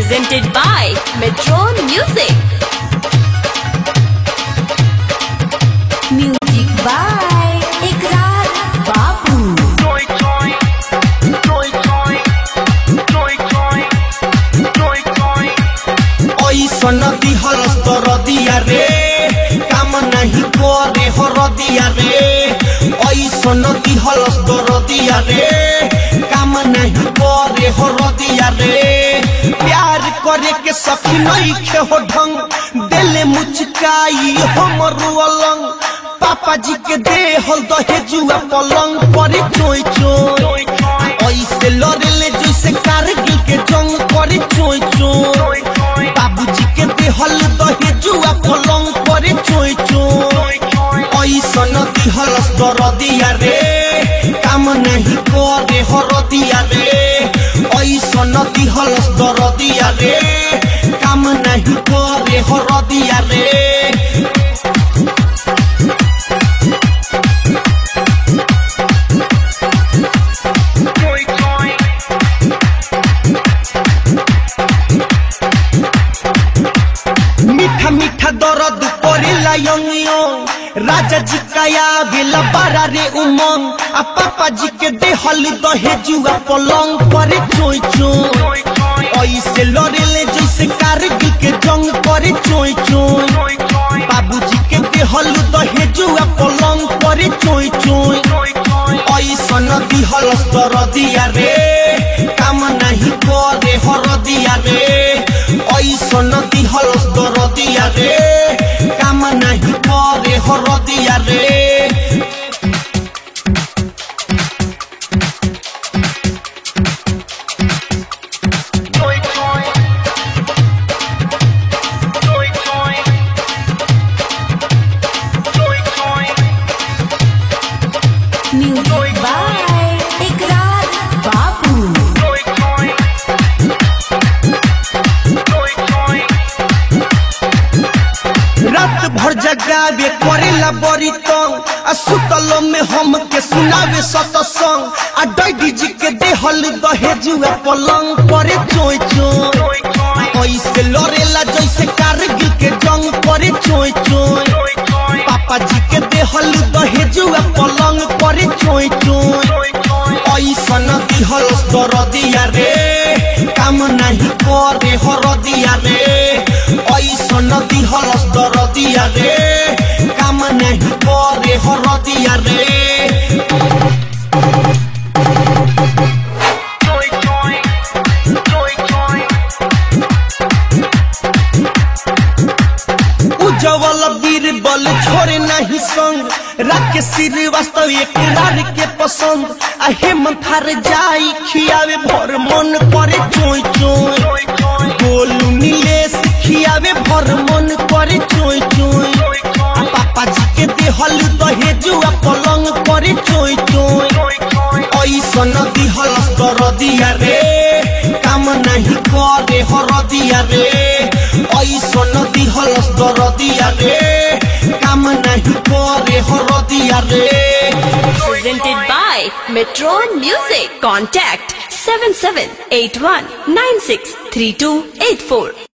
presented by Metron Music. Music by Ikrar Babu. सनदी हलस तर दिया रे काम नहीं करे हर दिया रे सनदी हलस तर दिया रे काम नहीं करे हर दिया रे प्यार करे के सखी नहीं खे हो ढंग दिले मुचकाई हमर अलंग पापा जी के दे हल दहेजुआ पलंग करे चोय चोय ऐसे लड़ले जैसे कारगिल के जंग करे चोय चोय बाबूजी के दे हल दहेजुआ पलंग करे चोय चोय ऐसन दी हलस दर दिया रे काम नहीं करे हर दिया रे ऐसन दी हलस दर दिया रे काम नहीं करे हर दिया रे मीठा मीठा दर्द करेला यंग राजा जी काया बेला बारा रे उमंग आ पापा जी के देहल दहेजुआ पलंग करे चोय चोय ऐसे लड़ेले जैसे कारगिल के जंग करे चोय चोय बाबूजी के देहल दहेजुआ पलंग करे चोय चोय ऐसन दिहल दर दिया रे काम नहीं करे हर दिया रे ऐसन दिहल दर दिया रे काम नहीं करे हर दिया रे Music by Ikrar Babu. रात भर जगावे करेला बड़ी तंग आ सुतलो में हम के सुनावे सतसंग आ डैडी जी के देहल दहेजुआ पलंग करे चोय चोय ऐसे लड़ेला जैसे कारगिल के जंग करे चोय चोय पापा जी के देहल दहेजुआ पलंग करे चोय चोय ऐसन दिहल दर दिया रे काम नहीं करे हर दिया रे ऐसन दिहल दर दिया रे काम नहीं करे हर दिया रे उज्जवल बीरबल छोड़े नहीं संग राके श्रीवास्तव एकरार के पसंद आ हेमंत हार जाई खियावे भर मन करे चोय चोय गोलू नीलेश खियावे भर मन करे चोय चोय आ पापा जी के देहल दहेजुआ पलंग करे चोय चोय ऐसन दिहल दर दिया रे काम नहीं करे हर दिया रे ऐसन दिहल दर दिया रे काम नहीं करे हर दिया रे Presented by Metron Music. Contact 7781963284.